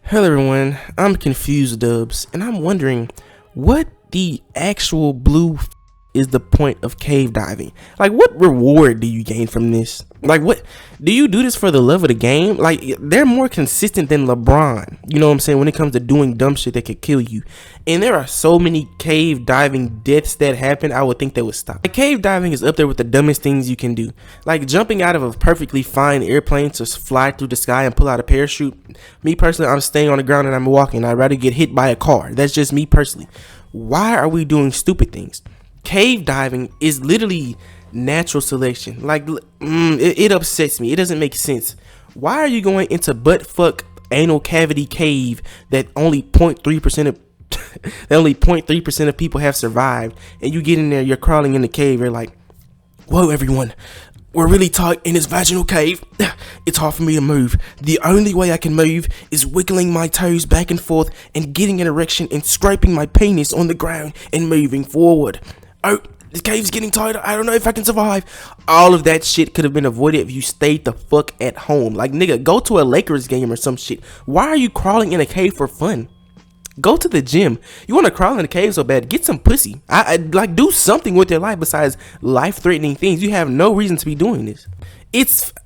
Hello everyone, I'm Confused Dubs, and I'm wondering what the actual is the point of cave diving? Like, what reward do you gain from this? Like, what do you do this for the love of the game? Like, they're more consistent than LeBron, you know what I'm saying, when it comes to doing dumb shit that could kill you. And there are so many cave diving deaths that happen, I would think they would stop. Like, cave diving is up there with the dumbest things you can do. Like jumping out of a perfectly fine airplane to fly through the sky and pull out a parachute. Me personally, I'm staying on the ground and I'm walking. I'd rather get hit by a car. That's just me personally. Why are we doing stupid things? Cave diving is literally natural selection. Like, it upsets me. It doesn't make sense. Why are you going into butt-fuck anal cavity cave that only 0.3% of that only 0.3% of people have survived, and you get in there, you're crawling in the cave, you're like, whoa everyone, we're really tight in this vaginal cave. It's hard for me to move. The only way I can move is wiggling my toes back and forth and getting an erection and scraping my penis on the ground and moving forward. Oh, the cave's getting tighter. I don't know if I can survive. All of that shit could have been avoided if you stayed the fuck at home. Like, nigga, go to a Lakers game or some shit. Why are you crawling in a cave for fun? Go to the gym. You want to crawl in a cave so bad, get some pussy. I like, do something with your life besides life-threatening things. You have no reason to be doing this.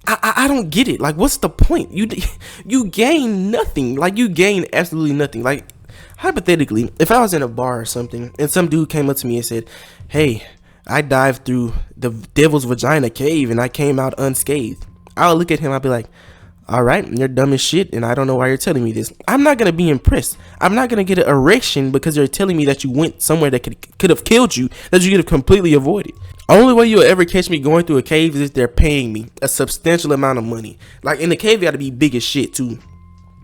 I don't get it. Like, what's the point? You gain nothing. Like, you gain absolutely nothing. Like, hypothetically, if I was in a bar or something and some dude came up to me and said, hey, I dived through the devil's vagina cave and I came out unscathed, I'll look at him, I'll be like, all right, you're dumb as shit, and I don't know why you're telling me this. I'm not gonna be impressed. I'm not gonna get an erection because you're telling me that you went somewhere that could have killed you, that you could have completely avoided. Only way you'll ever catch me going through a cave is if they're paying me a substantial amount of money. Like, in the cave, you gotta be big as shit too.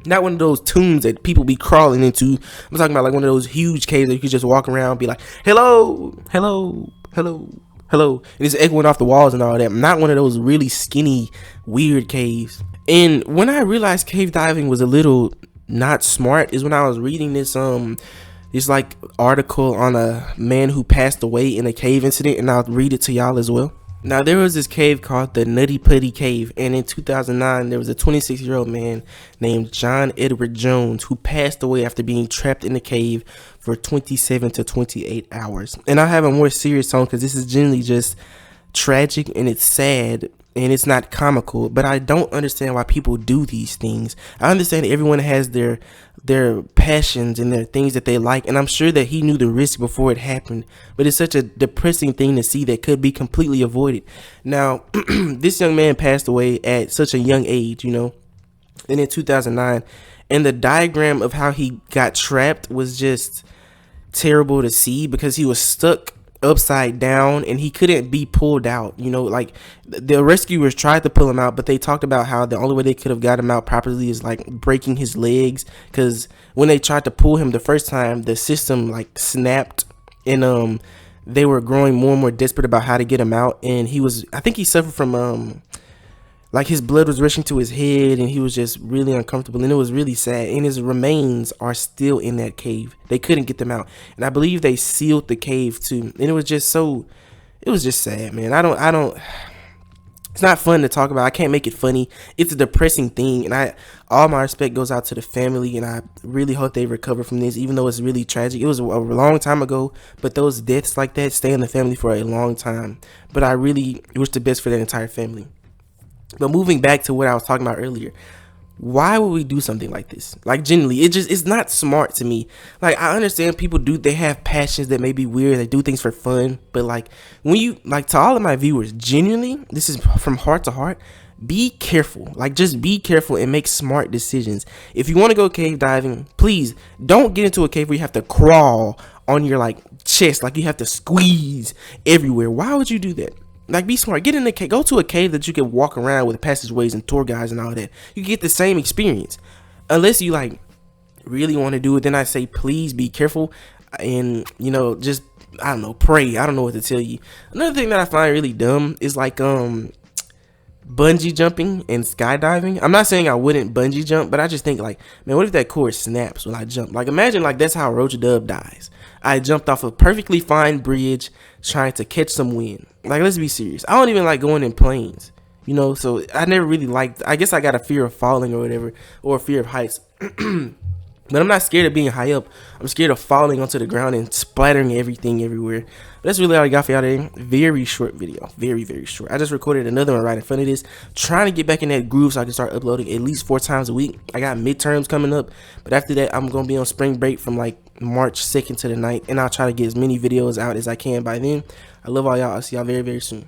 Not one of those tombs that people be crawling into. I'm talking about like one of those huge caves that you could just walk around and be like, hello, hello, hello, hello, and it's echoing off the walls and all that. Not one of those really skinny, weird caves. And when I realized cave diving was a little not smart is when I was reading this like article on a man who passed away in a cave incident, and I'll read it to y'all as well. Now, there was this cave called the Nutty Putty cave, and in 2009 there was a 26-year-old man named John Edward Jones who passed away after being trapped in the cave for 27 to 28 hours. And I have a more serious tone because this is generally just tragic and it's sad and it's not comical, but I don't understand why people do these things. I understand everyone has their passions and their things that they like, and I'm sure that he knew the risk before it happened, but it's such a depressing thing to see that could be completely avoided. Now, this young man passed away at such a young age, you know, and in 2009, and the diagram of how he got trapped was just terrible to see because he was stuck upside down and he couldn't be pulled out. You know, like, the rescuers tried to pull him out, but they talked about how the only way they could have got him out properly is like breaking his legs, because when they tried to pull him the first time, the system like snapped, and they were growing more and more desperate about how to get him out. And I think he suffered from like his blood was rushing to his head and he was just really uncomfortable, and it was really sad. And his remains are still in that cave. They couldn't get them out, and I believe they sealed the cave too. And it was just sad, man. I don't it's not fun to talk about. I can't make it funny. It's a depressing thing, and all my respect goes out to the family, and I really hope they recover from this, even though it's really tragic. It was a long time ago, but those deaths like that stay in the family for a long time. But I really wish the best for that entire family. But moving back to what I was talking about earlier, why would we do something like this? Like, genuinely, it's not smart to me. Like, I understand people they have passions that may be weird, they do things for fun, but like, when you, like, to all of my viewers, genuinely, this is from heart to heart, be careful. Like, just be careful and make smart decisions. If you want to go cave diving, please don't get into a cave where you have to crawl on your like chest, like you have to squeeze everywhere. Why would you do that? Like, be smart. Get in the cave. Go to a cave that you can walk around with passageways and tour guides and all that. You get the same experience. Unless you like really want to do it, then I say please be careful and, you know, just, I don't know, pray. I don't know what to tell you. Another thing that I find really dumb is like bungee jumping and skydiving. I'm not saying I wouldn't bungee jump, but I just think like, man, what if that cord snaps when I jump? Like, imagine like that's how Roach Dub dies. I jumped off a perfectly fine bridge trying to catch some wind. Like, let's be serious. I don't even like going in planes, you know, so I never really liked, I guess I got a fear of falling or whatever, or a fear of heights. But I'm not scared of being high up. I'm scared of falling onto the ground and splattering everything everywhere. But that's really all I got for y'all today. Very short video. Very, very short. I just recorded another one right in front of this. Trying to get back in that groove so I can start uploading at least 4 times a week. I got midterms coming up. But after that, I'm going to be on spring break from like March 2nd to the 9th. And I'll try to get as many videos out as I can by then. I love all y'all. I'll see y'all very, very soon.